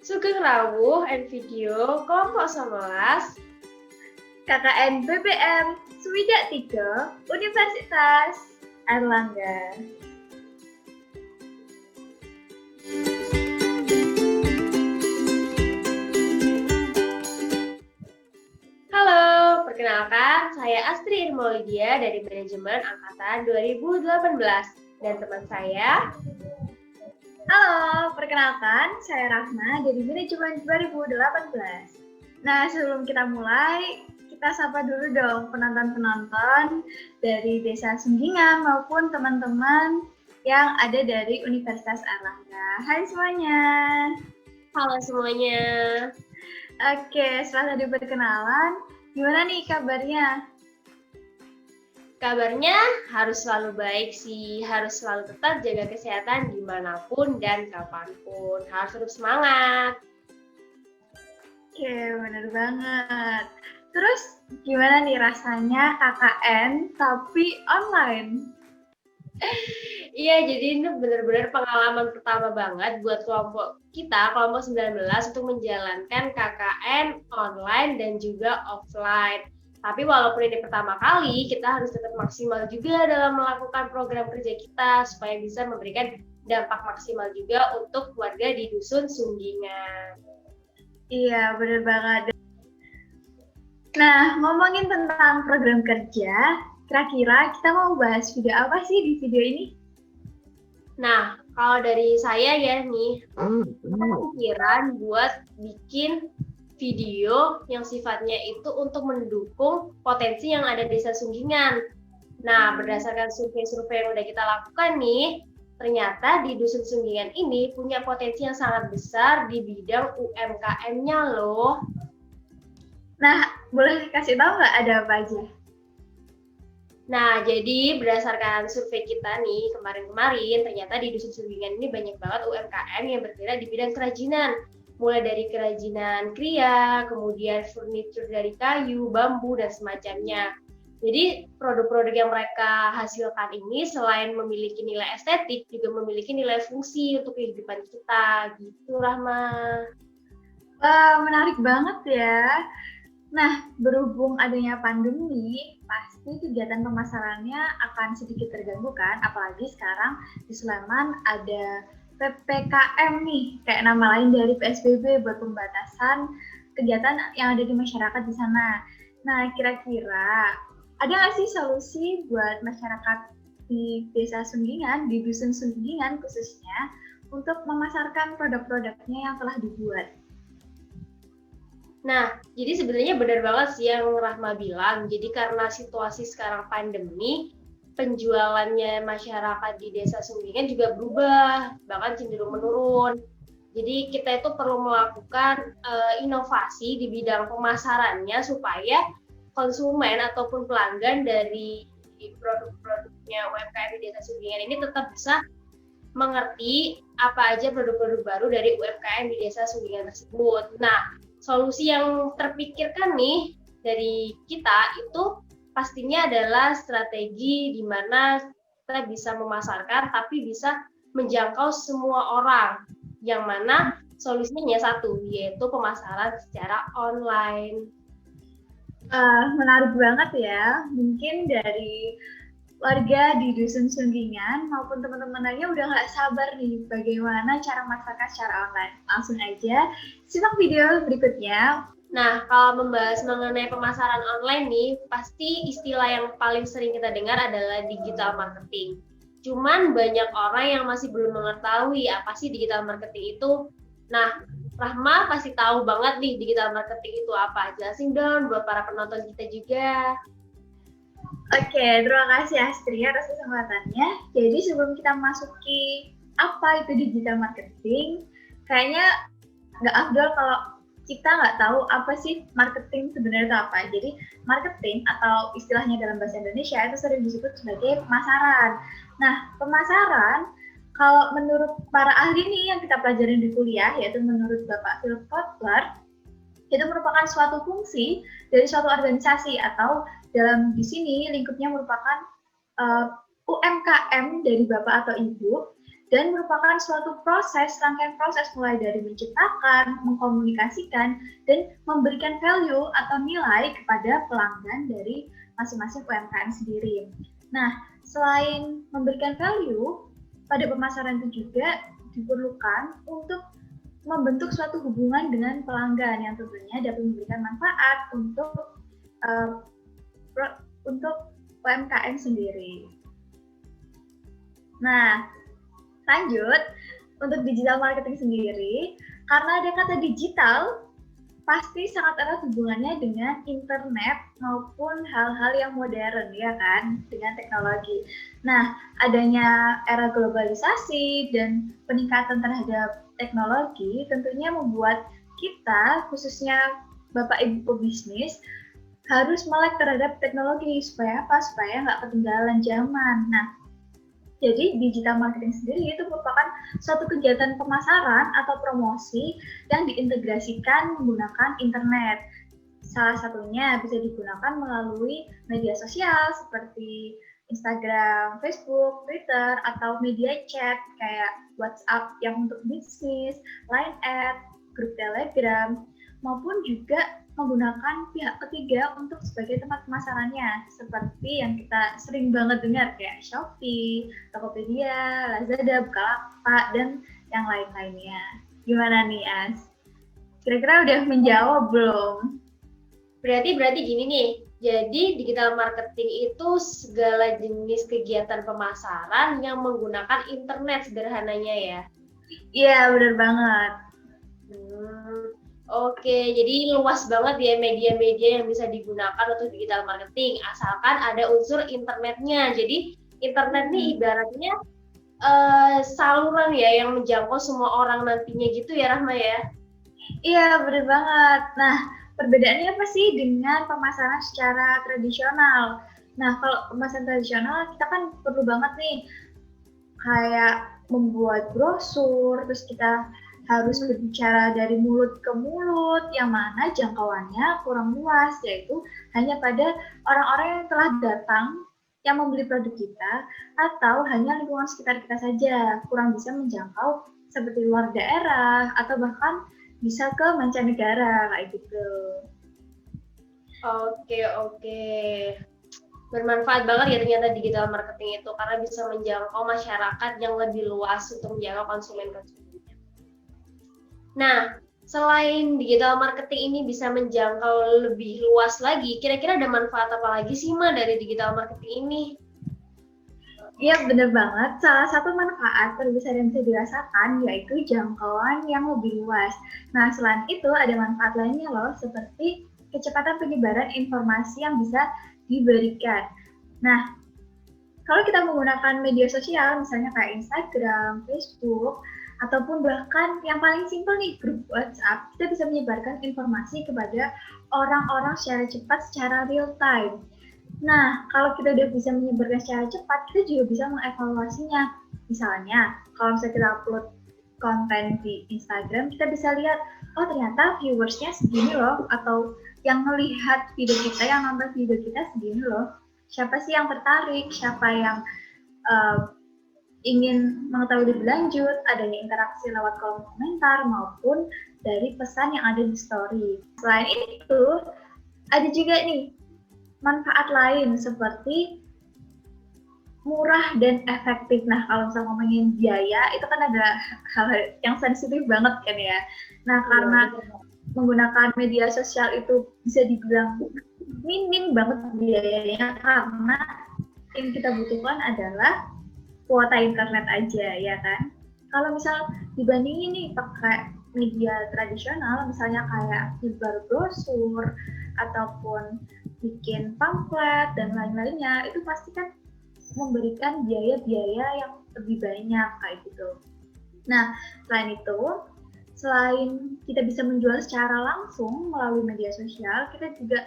Sugeng Rawuh and Video kelompok 11 KKN BBM Swidak 3 Universitas Airlangga. Halo, perkenalkan saya Astri Irmolidia dari Manajemen Angkatan 2018 dan teman saya. Halo, perkenalkan saya Rahma dari Manajemen 2018. Nah, sebelum kita mulai, kita sapa dulu dong penonton-penonton dari Desa Sunggingan maupun teman-teman yang ada dari Universitas Airlangga. Hai semuanya. Halo semuanya. Oke, setelah tadi perkenalan, gimana nih kabarnya? Kabarnya harus selalu baik sih, harus selalu tetap jaga kesehatan dimanapun dan kapanpun. Harus terus semangat. Oke, bener banget. Terus gimana nih rasanya KKN tapi online? Iya, jadi ini benar-benar pengalaman pertama banget buat kelompok kita, kelompok 19, untuk menjalankan KKN online dan juga offline. Tapi walaupun ini pertama kali, kita harus tetap maksimal juga dalam melakukan program kerja kita supaya bisa memberikan dampak maksimal juga untuk warga di Dusun Sunggingan. Iya, bener banget. Nah, ngomongin tentang program kerja, kira-kira kita mau bahas video apa sih di video ini? Nah, kalau dari saya ya nih, kepikiran buat bikin video yang sifatnya itu untuk mendukung potensi yang ada di Desa Sunggingan. Nah, berdasarkan survei-survei yang udah kita lakukan nih, ternyata di Dusun Sunggingan ini punya potensi yang sangat besar di bidang UMKM-nya loh. Nah, boleh kasih tahu nggak ada apa aja? Nah, jadi berdasarkan survei kita nih kemarin-kemarin, ternyata di Dusun Sunggingan ini banyak banget UMKM yang bergerak di bidang kerajinan. Mulai dari kerajinan kria, kemudian furnitur dari kayu, bambu, dan semacamnya. Jadi produk-produk yang mereka hasilkan ini selain memiliki nilai estetik, juga memiliki nilai fungsi untuk kehidupan kita. Gitu, Rahma. Wah, menarik banget ya. Nah, berhubung adanya pandemi, pasti kegiatan pemasarannya akan sedikit terganggu kan, apalagi sekarang di Sleman ada PPKM nih, kayak nama lain dari PSBB buat pembatasan kegiatan yang ada di masyarakat di sana. Nah, kira-kira ada nggak sih solusi buat masyarakat di Desa Sunggingan, di Dusun Sunggingan khususnya, untuk memasarkan produk-produknya yang telah dibuat? Nah, jadi sebenarnya benar banget sih yang Rahma bilang. Jadi karena situasi sekarang pandemi, penjualannya masyarakat di Desa Sunggingan juga berubah, bahkan cenderung menurun. Jadi kita itu perlu melakukan inovasi di bidang pemasarannya supaya konsumen ataupun pelanggan dari produk-produknya UMKM di Desa Sunggingan ini tetap bisa mengerti apa aja produk-produk baru dari UMKM di Desa Sunggingan tersebut. Nah, solusi yang terpikirkan nih dari kita itu pastinya adalah strategi di mana kita bisa memasarkan tapi bisa menjangkau semua orang, yang mana solusinya satu, yaitu pemasaran secara online. Menarik banget ya, mungkin dari warga di Dusun Sunggingan maupun teman-teman lainnya udah nggak sabar nih bagaimana cara memasarkan secara online. Langsung aja simak video berikutnya. Nah, kalau membahas mengenai pemasaran online nih, pasti istilah yang paling sering kita dengar adalah digital marketing. Cuman banyak orang yang masih belum mengetahui apa sih digital marketing itu. Nah, Rahma pasti tahu banget nih digital marketing itu apa. Jelasin dong buat para penonton kita juga. Oke, terima kasih Astri atas kesempatannya. Jadi sebelum kita masuki apa itu digital marketing, kayaknya nggak afdol kalau kita nggak tahu apa sih marketing sebenarnya itu apa. Jadi marketing atau istilahnya dalam bahasa Indonesia itu sering disebut sebagai pemasaran. Nah, pemasaran kalau menurut para ahli nih yang kita pelajari di kuliah, yaitu menurut Bapak Phil Kotler, itu merupakan suatu fungsi dari suatu organisasi atau dalam di sini lingkupnya merupakan UMKM dari Bapak atau Ibu dan merupakan suatu rangkaian proses mulai dari menciptakan, mengkomunikasikan, dan memberikan value atau nilai kepada pelanggan dari masing-masing UMKM sendiri. Nah, selain memberikan value, pada pemasaran itu juga diperlukan untuk membentuk suatu hubungan dengan pelanggan yang tentunya dapat memberikan manfaat untuk UMKM sendiri. Nah, lanjut, untuk digital marketing sendiri, karena ada kata digital, pasti sangat erat hubungannya dengan internet maupun hal-hal yang modern, ya kan, dengan teknologi. Nah, adanya era globalisasi dan peningkatan terhadap teknologi tentunya membuat kita, khususnya Bapak Ibu pebisnis, harus melek terhadap teknologi supaya apa? Supaya nggak ketinggalan zaman. Nah, jadi digital marketing sendiri itu merupakan suatu kegiatan pemasaran atau promosi yang diintegrasikan menggunakan internet. Salah satunya bisa digunakan melalui media sosial seperti Instagram, Facebook, Twitter, atau media chat kayak WhatsApp yang untuk bisnis, Line Ads, grup Telegram, maupun juga menggunakan pihak ketiga untuk sebagai tempat pemasarannya, seperti yang kita sering banget dengar kayak Shopee, Tokopedia, Lazada, Bukalapak, dan yang lain-lainnya. Gimana nih, As? Kira-kira udah menjawab belum? Berarti gini nih, jadi digital marketing itu segala jenis kegiatan pemasaran yang menggunakan internet sederhananya ya? Iya, benar banget. Oke, jadi luas banget ya media-media yang bisa digunakan untuk digital marketing, asalkan ada unsur internetnya. Jadi internet nih ibaratnya saluran ya yang menjangkau semua orang nantinya gitu ya, Rahma ya? Iya, benar banget. Nah, perbedaannya apa sih dengan pemasaran secara tradisional? Nah, kalau pemasaran tradisional kita kan perlu banget nih kayak membuat brosur, terus kita harus berbicara dari mulut ke mulut, yang mana jangkauannya kurang luas, yaitu hanya pada orang-orang yang telah datang yang membeli produk kita, atau hanya lingkungan sekitar kita saja, kurang bisa menjangkau seperti luar daerah, atau bahkan bisa ke mancanegara, kayak gitu. Oke. Bermanfaat banget ya ternyata digital marketing itu, karena bisa menjangkau masyarakat yang lebih luas untuk menjangkau konsumen-konsumennya. Nah, selain digital marketing ini bisa menjangkau lebih luas lagi, kira-kira ada manfaat apa lagi sih, Ma, dari digital marketing ini? Iya, benar banget. Salah satu manfaat terbesar yang bisa dirasakan yaitu jangkauan yang lebih luas. Nah, selain itu ada manfaat lainnya loh, seperti kecepatan penyebaran informasi yang bisa diberikan. Nah, kalau kita menggunakan media sosial, misalnya kayak Instagram, Facebook, ataupun bahkan yang paling simpel nih, grup WhatsApp, kita bisa menyebarkan informasi kepada orang-orang secara cepat, secara real time. Nah, kalau kita udah bisa menyebarkan secara cepat, kita juga bisa mengevaluasinya. Misalnya, kalau misalnya kita upload konten di Instagram, kita bisa lihat, oh ternyata viewersnya segini loh, atau yang melihat video kita, yang nonton video kita segini loh. Siapa sih yang tertarik, siapa yang ingin mengetahui lebih lanjut, adanya interaksi lewat kolom komentar maupun dari pesan yang ada di story. Selain itu, ada juga nih manfaat lain seperti murah dan efektif. Nah, kalau misalnya ngomongin biaya, itu kan ada hal yang sensitif banget kan ya. Nah, karena menggunakan media sosial itu bisa dibilang minim banget biayanya, karena yang kita butuhkan adalah kuota internet aja, ya kan? Kalau misal dibandingin nih pakai media tradisional, misalnya kayak nyebar brosur ataupun bikin pamflet dan lain-lainnya, itu pasti kan memberikan biaya-biaya yang lebih banyak kayak gitu. Nah, selain itu, selain kita bisa menjual secara langsung melalui media sosial, kita juga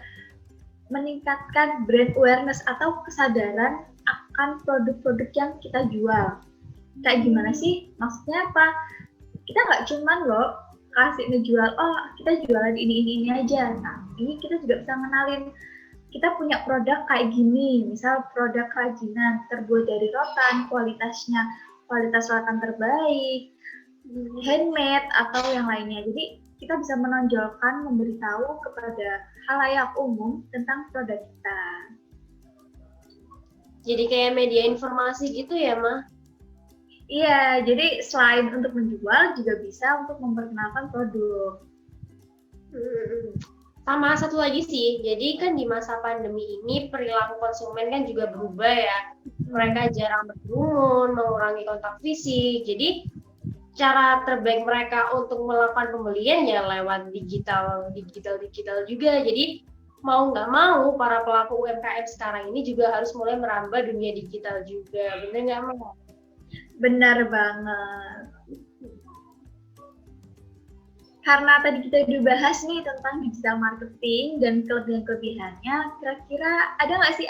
meningkatkan brand awareness atau kesadaran akan produk-produk yang kita jual. Kayak gimana sih? Maksudnya apa? Kita nggak cuman loh kasih ngejual, oh kita jualan ini aja, tapi kita juga bisa mengenalin kita punya produk kayak gini, misal produk kerajinan terbuat dari rotan, kualitasnya kualitas selatan terbaik, handmade, atau yang lainnya. Jadi kita bisa menonjolkan, memberitahu kepada khalayak umum tentang produk kita. Jadi kayak media informasi gitu ya, Ma? Iya, jadi selain untuk menjual, juga bisa untuk memperkenalkan produk. Sama satu lagi sih, jadi kan di masa pandemi ini perilaku konsumen kan juga berubah ya. Mereka jarang berkerumun, mengurangi kontak fisik. Jadi cara terbaik mereka untuk melakukan pembelian ya lewat digital juga. Jadi mau nggak mau para pelaku UMKM sekarang ini juga harus mulai merambah dunia digital juga. Bener nggak, Ma? Benar banget. Karena tadi kita udah bahas nih tentang digital marketing dan kelebihan-kelebihannya, kira-kira ada nggak sih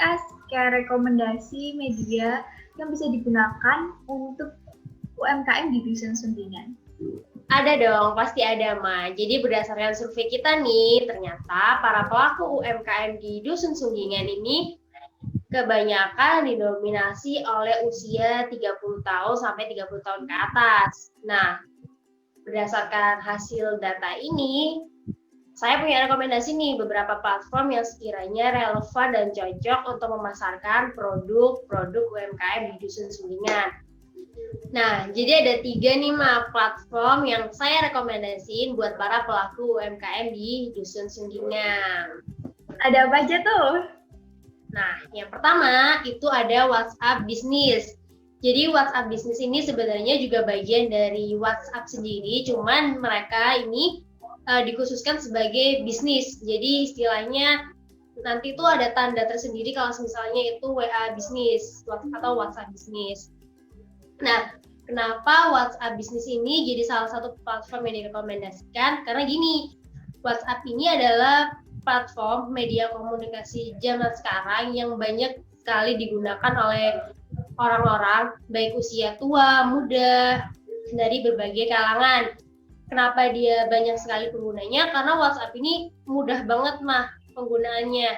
kayak rekomendasi media yang bisa digunakan untuk UMKM di Dusun Sundingan? Ada dong, pasti ada, Ma. Jadi berdasarkan survei kita nih, ternyata para pelaku UMKM di Dusun Sunggingan ini kebanyakan didominasi oleh usia 30 tahun sampai 30 tahun ke atas. Nah, berdasarkan hasil data ini, saya punya rekomendasi nih beberapa platform yang sekiranya relevan dan cocok untuk memasarkan produk-produk UMKM di Dusun Sunggingan. Nah, jadi ada 3 nih, Ma, platform yang saya rekomendasiin buat para pelaku UMKM di Dusun Sunggingan. Ada apa aja tuh? Nah, yang pertama itu ada WhatsApp Business. Jadi WhatsApp Business ini sebenarnya juga bagian dari WhatsApp sendiri, cuman mereka ini dikhususkan sebagai bisnis. Jadi istilahnya nanti tuh ada tanda tersendiri kalau misalnya itu WA Business atau WhatsApp Business. Nah, kenapa WhatsApp Business ini jadi salah satu platform yang direkomendasikan? Karena gini, WhatsApp ini adalah platform media komunikasi zaman sekarang yang banyak sekali digunakan oleh orang-orang baik usia tua, muda, dari berbagai kalangan. Kenapa dia banyak sekali penggunanya? Karena WhatsApp ini mudah banget, Mah, penggunaannya.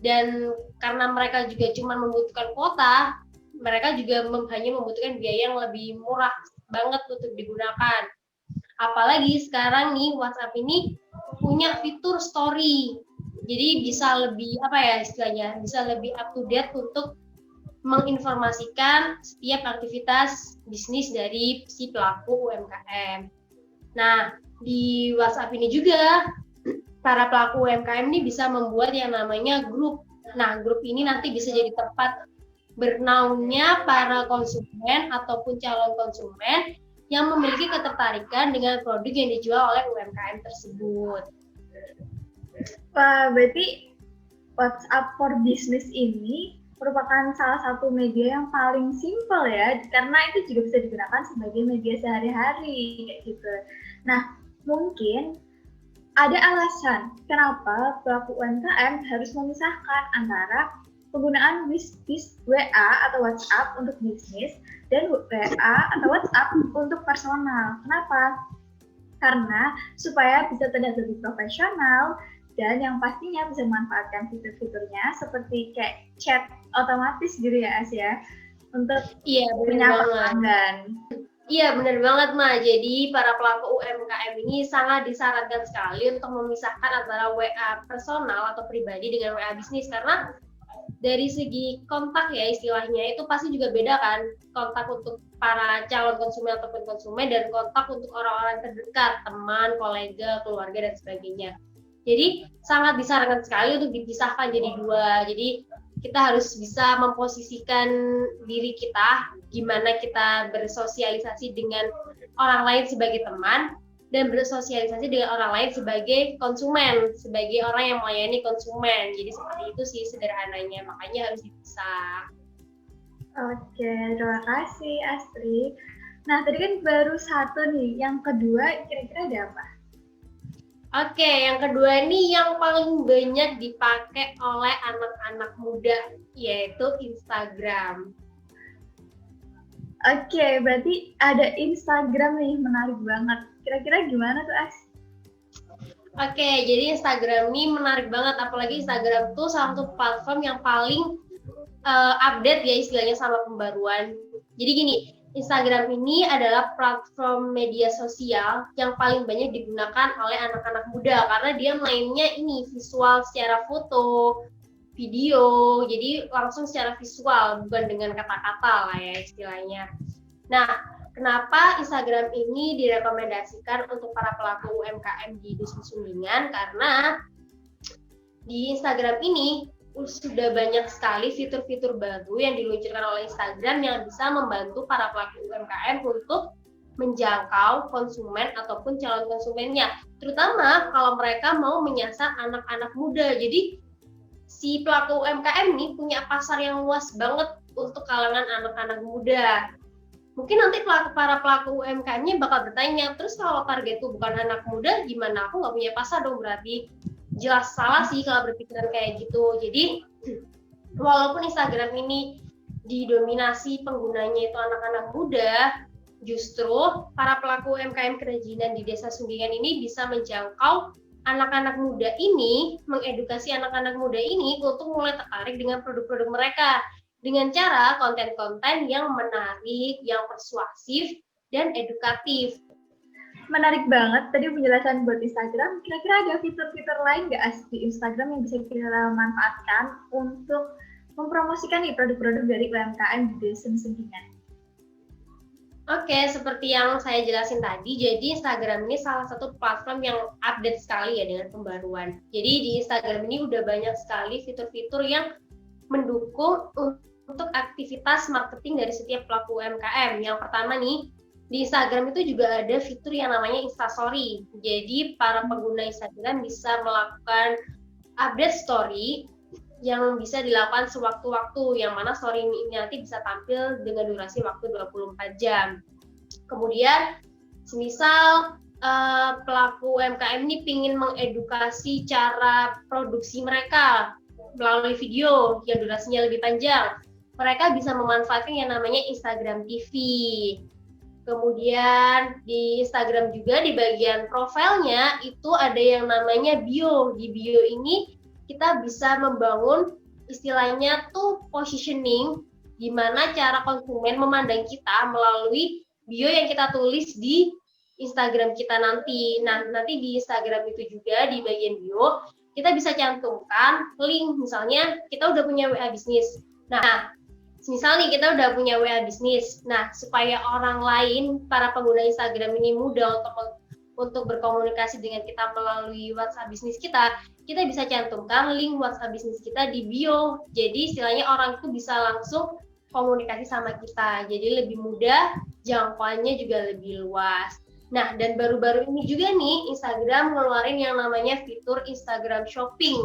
Dan karena mereka juga cuma membutuhkan kuota, mereka juga hanya membutuhkan biaya yang lebih murah banget untuk digunakan. Apalagi sekarang nih WhatsApp ini punya fitur story. Jadi bisa lebih istilahnya, bisa lebih up to date untuk menginformasikan setiap aktivitas bisnis dari si pelaku UMKM. Nah, di WhatsApp ini juga para pelaku UMKM ini bisa membuat yang namanya grup. Nah, grup ini nanti bisa jadi tempat bernaungnya para konsumen ataupun calon konsumen yang memiliki ketertarikan dengan produk yang dijual oleh UMKM tersebut. Wah, berarti WhatsApp for Business ini merupakan salah satu media yang paling simpel ya, karena itu juga bisa digunakan sebagai media sehari-hari kayak gitu. Nah, mungkin ada alasan kenapa pelaku UMKM harus memisahkan antara penggunaan WA atau WhatsApp untuk bisnis dan WA atau WhatsApp untuk personal. Kenapa? Karena supaya bisa terlihat lebih profesional dan yang pastinya bisa memanfaatkan fitur-fiturnya seperti kayak chat otomatis gitu ya, As ya, untuk menyapa pelanggan. Iya, benar banget, Ma. Jadi para pelaku UMKM ini sangat disarankan sekali untuk memisahkan antara WA personal atau pribadi dengan WA bisnis, karena dari segi kontak ya istilahnya itu pasti juga beda kan, kontak untuk para calon konsumen ataupun konsumen dan kontak untuk orang-orang terdekat, teman, kolega, keluarga dan sebagainya. Jadi sangat disarankan sekali untuk dipisahkan jadi 2. Jadi kita harus bisa memposisikan diri kita, gimana kita bersosialisasi dengan orang lain sebagai teman dan bersosialisasi dengan orang lain sebagai konsumen, sebagai orang yang melayani konsumen. Jadi seperti itu sih sederhananya, makanya harus dipisah. Oke, terima kasih Astri. Nah, tadi kan baru 1 nih, yang kedua kira-kira ada apa? Oke, yang kedua ini yang paling banyak dipakai oleh anak-anak muda, yaitu Instagram. Oke, berarti ada Instagram nih, menarik banget. Kira-kira gimana tuh, As? Oke, jadi Instagram ini menarik banget, apalagi Instagram tuh salah satu platform yang paling update ya istilahnya sama pembaruan. Jadi gini, Instagram ini adalah platform media sosial yang paling banyak digunakan oleh anak-anak muda karena dia mainnya ini visual secara foto, video, jadi langsung secara visual bukan dengan kata-kata lah ya istilahnya. Nah, kenapa Instagram ini direkomendasikan untuk para pelaku UMKM di Dusun Sumbingan? Karena di Instagram ini sudah banyak sekali fitur-fitur baru yang diluncurkan oleh Instagram yang bisa membantu para pelaku UMKM untuk menjangkau konsumen ataupun calon konsumennya, terutama kalau mereka mau menyasar anak-anak muda. Jadi si pelaku UMKM ini punya pasar yang luas banget untuk kalangan anak-anak muda. Mungkin nanti para pelaku UMKM-nya bakal bertanya, terus kalau target itu bukan anak muda, gimana? Aku nggak punya pasar dong berarti. Jelas salah sih kalau berpikiran kayak gitu. Jadi walaupun Instagram ini didominasi penggunanya itu anak-anak muda, justru para pelaku UMKM kerajinan di Desa Sumbingan ini bisa menjangkau anak-anak muda ini, mengedukasi anak-anak muda ini untuk mulai tertarik dengan produk-produk mereka dengan cara konten-konten yang menarik, yang persuasif, dan edukatif. Menarik banget tadi penjelasan buat Instagram. Kira-kira ada fitur-fitur lain nggak di Instagram yang bisa kita manfaatkan untuk mempromosikan nih produk-produk dari UMKM di Desa Sumbingan? Oke, seperti yang saya jelasin tadi, jadi Instagram ini salah satu platform yang update sekali ya dengan pembaruan. Jadi di Instagram ini udah banyak sekali fitur-fitur yang mendukung untuk aktivitas marketing dari setiap pelaku UMKM. Yang pertama nih, di Instagram itu juga ada fitur yang namanya Instastory. Jadi para pengguna Instagram bisa melakukan update story yang bisa dilakukan sewaktu-waktu, yang mana story ini nanti bisa tampil dengan durasi waktu 24 jam. Kemudian, semisal pelaku UMKM ini ingin mengedukasi cara produksi mereka melalui video yang durasinya lebih panjang, mereka bisa memanfaatkan yang namanya Instagram TV. Kemudian di Instagram juga di bagian profilnya itu ada yang namanya bio. Di bio ini kita bisa membangun istilahnya tuh positioning, gimana cara konsumen memandang kita melalui bio yang kita tulis di Instagram kita nanti. Nah, nanti di Instagram itu juga di bagian bio kita bisa cantumkan link, misalnya kita udah punya WA bisnis. Nah, misal nih kita udah punya WA bisnis. Nah, supaya orang lain, para pengguna Instagram ini mudah untuk berkomunikasi dengan kita melalui WhatsApp bisnis kita bisa cantumkan link WhatsApp bisnis kita di bio. Jadi istilahnya orang itu bisa langsung komunikasi sama kita. Jadi lebih mudah, jangkauannya juga lebih luas. Nah, dan baru-baru ini juga nih Instagram ngeluarin yang namanya fitur Instagram Shopping.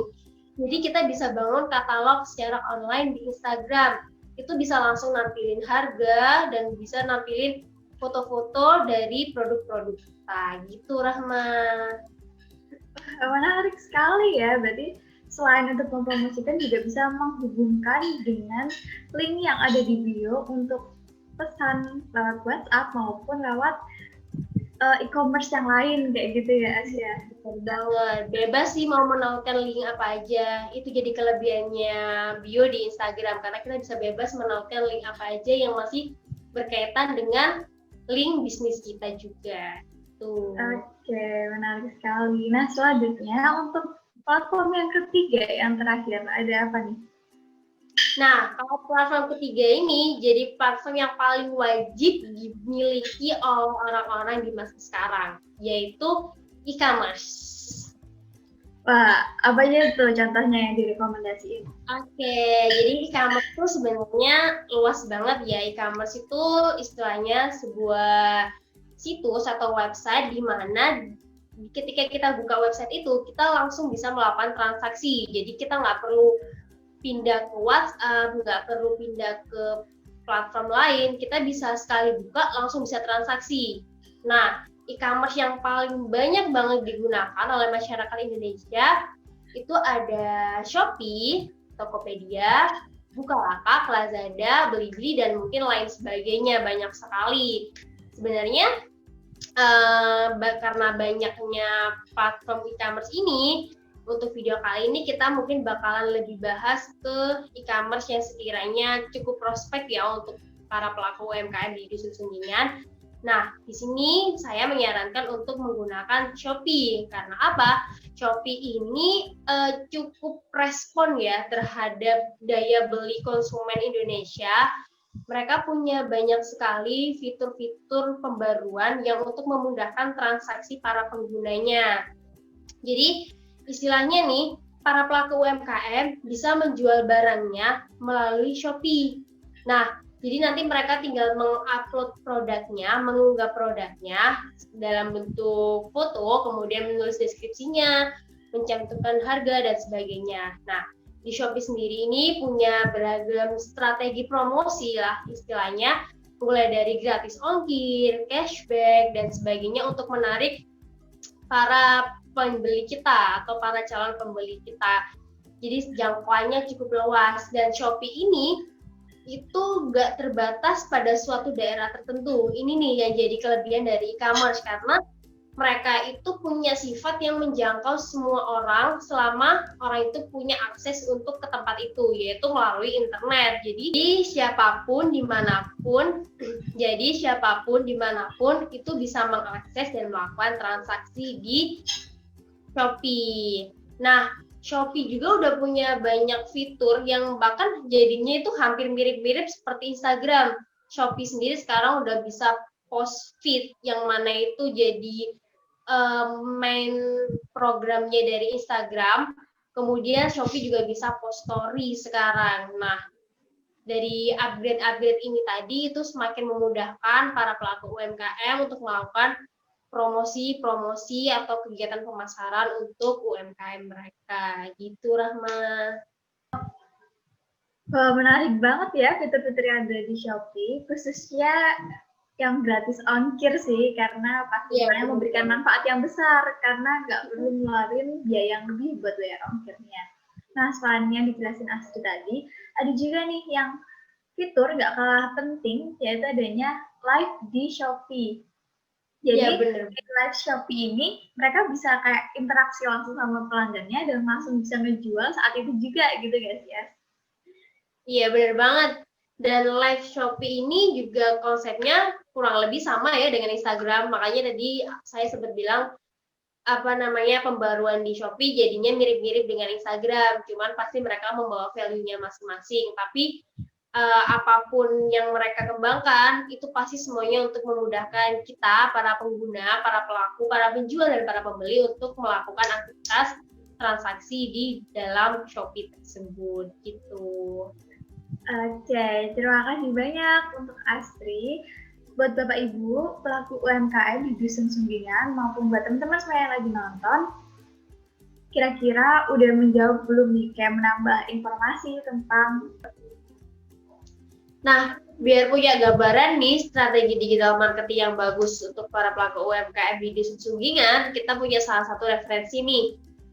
Jadi kita bisa bangun katalog secara online di Instagram. Itu bisa langsung nampilin harga dan bisa nampilin foto-foto dari produk-produk kita gitu, Rahma. Menarik sekali ya, berarti selain untuk mempromosikan juga bisa menghubungkan dengan link yang ada di bio untuk pesan lewat WhatsApp maupun lewat e-commerce yang lain kayak gitu ya, Asia. Betul banget, bebas sih mau menautkan link apa aja. Itu jadi kelebihannya bio di Instagram karena kita bisa bebas menautkan link apa aja yang masih berkaitan dengan link bisnis kita juga. Tuh. Oke, menarik sekali. Nah, selanjutnya untuk platform yang ketiga yang terakhir ada apa nih? Nah, kalau platform ketiga ini jadi platform yang paling wajib dimiliki oleh orang-orang di masa sekarang, yaitu e-commerce. Wah, apa aja tuh contohnya yang direkomendasiin? Oke, jadi e-commerce itu sebenarnya luas banget ya. E-commerce itu istilahnya sebuah situs atau website di mana ketika kita buka website itu, kita langsung bisa melakukan transaksi. Jadi kita nggak perlu pindah ke WhatsApp, nggak perlu pindah ke platform lain, kita bisa sekali buka langsung bisa transaksi. Nah, e-commerce yang paling banyak banget digunakan oleh masyarakat Indonesia itu ada Shopee, Tokopedia, Bukalapak, Lazada, Blibli, dan mungkin lain sebagainya, banyak sekali. Sebenarnya karena banyaknya platform e-commerce ini, untuk video kali ini kita mungkin bakalan lebih bahas ke e-commerce yang sekiranya cukup prospek ya untuk para pelaku UMKM di Dusun Sunggingan. Nah, di sini saya menyarankan untuk menggunakan Shopee. Karena apa? Shopee ini cukup respon ya terhadap daya beli konsumen Indonesia. Mereka punya banyak sekali fitur-fitur pembaruan yang untuk memudahkan transaksi para penggunanya. Jadi, istilahnya nih, para pelaku UMKM bisa menjual barangnya melalui Shopee. Nah, jadi nanti mereka tinggal mengupload produknya, mengunggah produknya dalam bentuk foto, kemudian menulis deskripsinya, mencantumkan harga, dan sebagainya. Nah, di Shopee sendiri ini punya beragam strategi promosi lah istilahnya, mulai dari gratis ongkir, cashback, dan sebagainya untuk menarik para pembeli kita atau para calon pembeli kita. Jadi jangkauannya cukup luas, dan Shopee ini itu nggak terbatas pada suatu daerah tertentu. Ini nih yang jadi kelebihan dari e-commerce, karena mereka itu punya sifat yang menjangkau semua orang selama orang itu punya akses untuk ke tempat itu, yaitu melalui internet. Jadi siapapun dimanapun itu bisa mengakses dan melakukan transaksi di Shopee. Nah, Shopee juga udah punya banyak fitur yang bahkan jadinya itu hampir mirip-mirip seperti Instagram. Shopee sendiri sekarang udah bisa post feed, yang mana itu jadi main programnya dari Instagram. Kemudian Shopee juga bisa post story sekarang. Nah, dari upgrade-upgrade ini tadi itu semakin memudahkan para pelaku UMKM untuk melakukan promosi atau kegiatan pemasaran untuk UMKM mereka. Gitu, Rahma. Wah, menarik banget ya fitur-fitur yang ada di Shopee, khususnya yang gratis ongkir sih, karena pastinya memberikan manfaat yang besar karena nggak perlu ngeluarin biaya yang lebih buat bayar ongkirnya. Nah, selain yang dijelasin Astri tadi, ada juga nih yang fitur nggak kalah penting, yaitu adanya live di Shopee. Jadi di live Shopee ini mereka bisa kayak interaksi langsung sama pelanggannya dan langsung bisa ngejual saat itu juga gitu guys ya. Iya, benar banget. Dan live Shopee ini juga konsepnya kurang lebih sama ya dengan Instagram. Makanya tadi saya sempat bilang pembaruan di Shopee jadinya mirip-mirip dengan Instagram. Cuman pasti mereka membawa value-nya masing-masing. Tapi apapun yang mereka kembangkan, itu pasti semuanya untuk memudahkan kita, para pengguna, para pelaku, para penjual, dan para pembeli untuk melakukan aktivitas transaksi di dalam Shopee tersebut, gitu. Oke, terima kasih banyak untuk Astri. Buat Bapak Ibu, pelaku UMKM di Dusun Sunggingan, maupun buat teman-teman semua yang lagi nonton, kira-kira udah menjawab belum nih, kayak menambah informasi tentang. Nah, biar punya gambaran nih strategi digital marketing yang bagus untuk para pelaku UMKM di Dusun Sunggingan, kita punya salah satu referensi nih.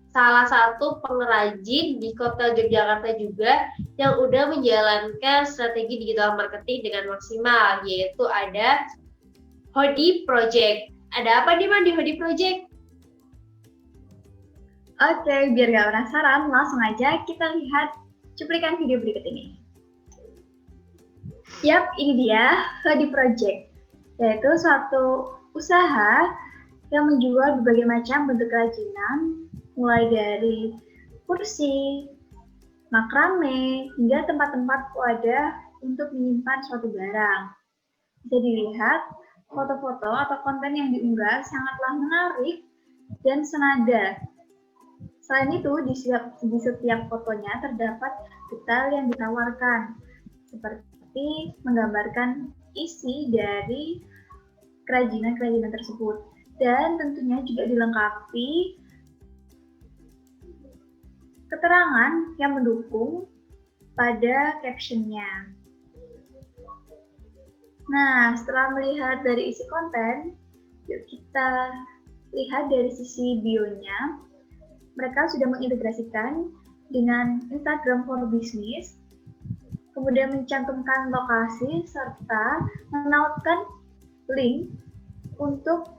Salah satu pengrajin di kota Yogyakarta juga yang udah menjalankan strategi digital marketing dengan maksimal, yaitu ada Hodi Project. Ada apa nih, Man, di Hodi Project? Oke, biar gak penasaran, langsung aja kita lihat cuplikan video berikut ini. Yap, ini dia Hodi Project, yaitu suatu usaha yang menjual berbagai macam bentuk kerajinan, mulai dari kursi, makrame, hingga tempat-tempat wadah untuk menyimpan suatu barang. Bisa dilihat, foto-foto atau konten yang diunggah sangatlah menarik dan senada. Selain itu, di setiap fotonya terdapat detail yang ditawarkan, seperti menggambarkan isi dari kerajinan-kerajinan tersebut. Dan tentunya juga dilengkapi keterangan yang mendukung pada captionnya. Nah, setelah melihat dari isi konten, yuk kita lihat dari sisi bio-nya. Mereka sudah mengintegrasikan dengan Instagram for Business, kemudian mencantumkan lokasi serta menautkan link untuk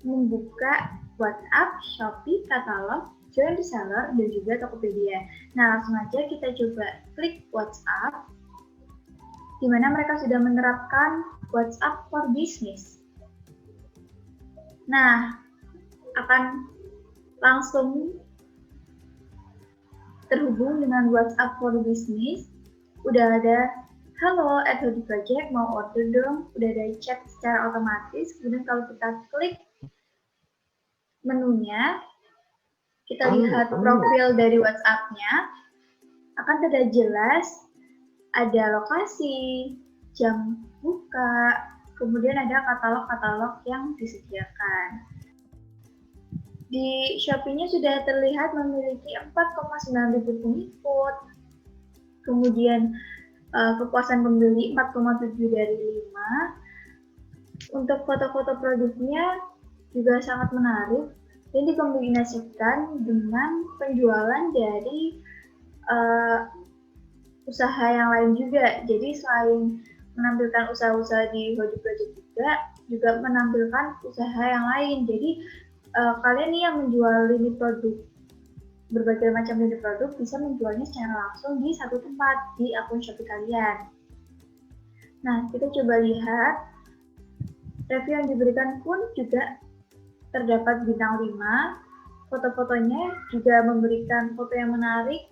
membuka WhatsApp, Shopee, katalog, join reseller, dan juga Tokopedia. Nah, langsung aja kita coba klik WhatsApp. di mana mereka sudah menerapkan WhatsApp for Business. Nah, akan langsung terhubung dengan WhatsApp for Business. Udah ada halo @Hodi Project, mau order dong. Udah ada chat secara otomatis. Kemudian kalau kita klik menunya, kita lihat profil dari WhatsApp-nya, akan terlihat jelas ada lokasi, jam buka, kemudian ada katalog-katalog yang disediakan. Di Shopee-nya sudah terlihat memiliki 4,9 ribu pengikut, kemudian kepuasan pembeli 4,7 dari 5. Untuk foto-foto produknya juga sangat menarik dan dikombinasikan dengan penjualan dari usaha yang lain juga. Jadi selain menampilkan usaha-usaha di Hodi Project juga menampilkan usaha yang lain. Jadi kalian nih yang menjual lini produk, berbagai macam lini produk, bisa menjualnya secara langsung di satu tempat di akun Shopee kalian. Nah, kita coba lihat review yang diberikan pun juga terdapat bintang 5. Foto-fotonya juga memberikan foto yang menarik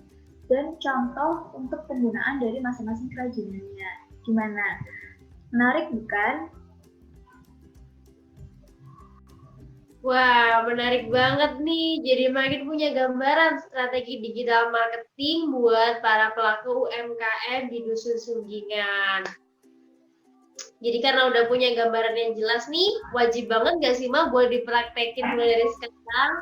dan contoh untuk penggunaan dari masing-masing kerajinannya. Gimana? Menarik bukan? Wah, menarik banget nih. Jadi makin punya gambaran strategi digital marketing buat para pelaku UMKM di Dusun Sunggingan. Jadi karena udah punya gambaran yang jelas nih, wajib banget gak sih Ma buat dipraktekin mulai dari sekarang?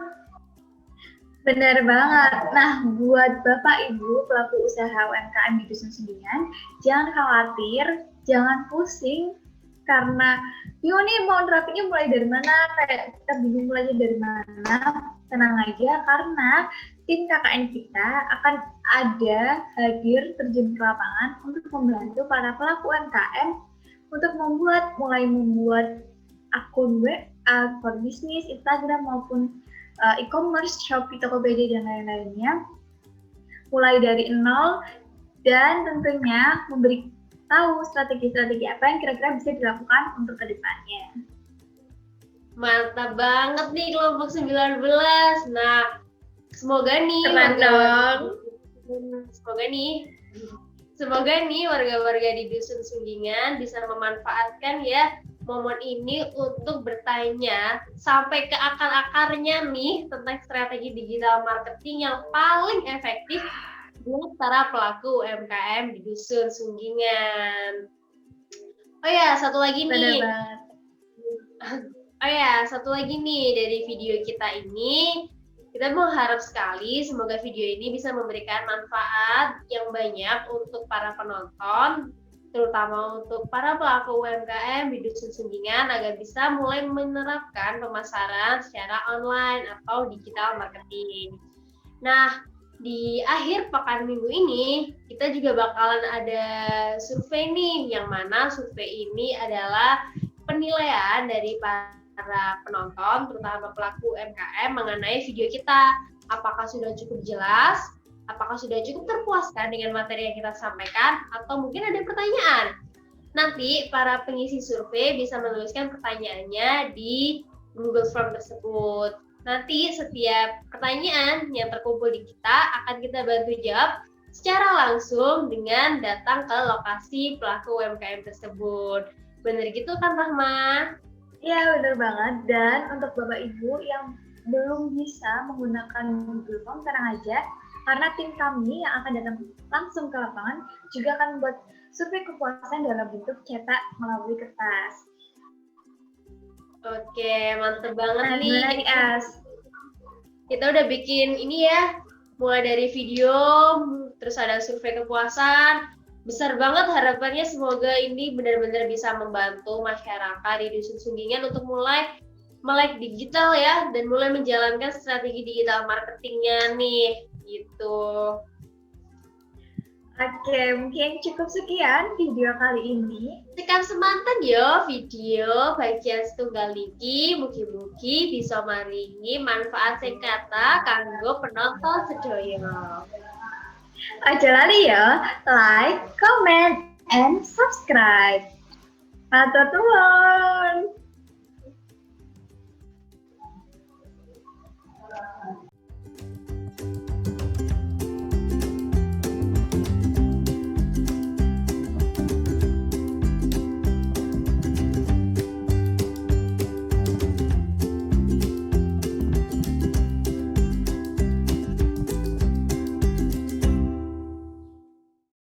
Benar banget. Nah, buat Bapak Ibu pelaku usaha UMKM di Dusun Sunggingan, jangan khawatir, jangan pusing, karena yuk nih mau nerapinnya mulai dari mana, kayak kita bingung mulainya dari mana. Tenang aja, karena tim KKN kita akan ada hadir terjun ke lapangan untuk membantu para pelaku UMKM untuk mulai membuat akun web for bisnis, Instagram maupun e-commerce, Shopee, Tokopedia, dan lain-lainnya mulai dari nol, dan tentunya memberi tahu strategi-strategi apa yang kira-kira bisa dilakukan untuk kedepannya. Mantap banget nih kelompok 19. Nah, semoga nih Semoga nih warga-warga di Dusun Sunggingan bisa memanfaatkan ya momen ini untuk bertanya sampai ke akar-akarnya nih tentang strategi digital marketing yang paling efektif buat para pelaku UMKM di Dusun Sunggingan. Oh ya, satu lagi nih. Satu lagi nih dari video kita ini. Kita mengharap sekali semoga video ini bisa memberikan manfaat yang banyak untuk para penonton, terutama untuk para pelaku UMKM di Dusun Sunggingan agar bisa mulai menerapkan pemasaran secara online atau digital marketing. Nah, di akhir pekan minggu ini, kita juga bakalan ada survei nih, yang mana survei ini adalah penilaian dari para penonton, terutama pelaku UMKM mengenai video kita. Apakah sudah cukup jelas? Apakah sudah cukup terpuaskan dengan materi yang kita sampaikan? Atau mungkin ada pertanyaan? Nanti para pengisi survei bisa menuliskan pertanyaannya di Google Form tersebut. Nanti setiap pertanyaan yang terkumpul di kita akan kita bantu jawab secara langsung dengan datang ke lokasi pelaku UMKM tersebut. Bener gitu kan, Rahma? Iya, benar banget. Dan untuk Bapak Ibu yang belum bisa menggunakan Google Form, tenang aja, karena tim kami yang akan datang langsung ke lapangan juga akan membuat survei kepuasan dalam bentuk cetak melalui kertas. Oke, mantep banget nih. Gimana nih, As? Kita udah bikin ini ya, mulai dari video, terus ada survei kepuasan. Besar banget harapannya, semoga ini benar-benar bisa membantu masyarakat di Dusun Sunggingan untuk mulai melek digital ya, dan mulai menjalankan strategi digital marketingnya nih, gitu. Oke, mungkin cukup sekian video kali ini. Tekan semantan yo video bagian setunggal iki, mugi-mugi bisa maringi manfaat sing kata kanggo penonton sedaya. Aja lali ya, like, comment, and subscribe. Matur nuwun.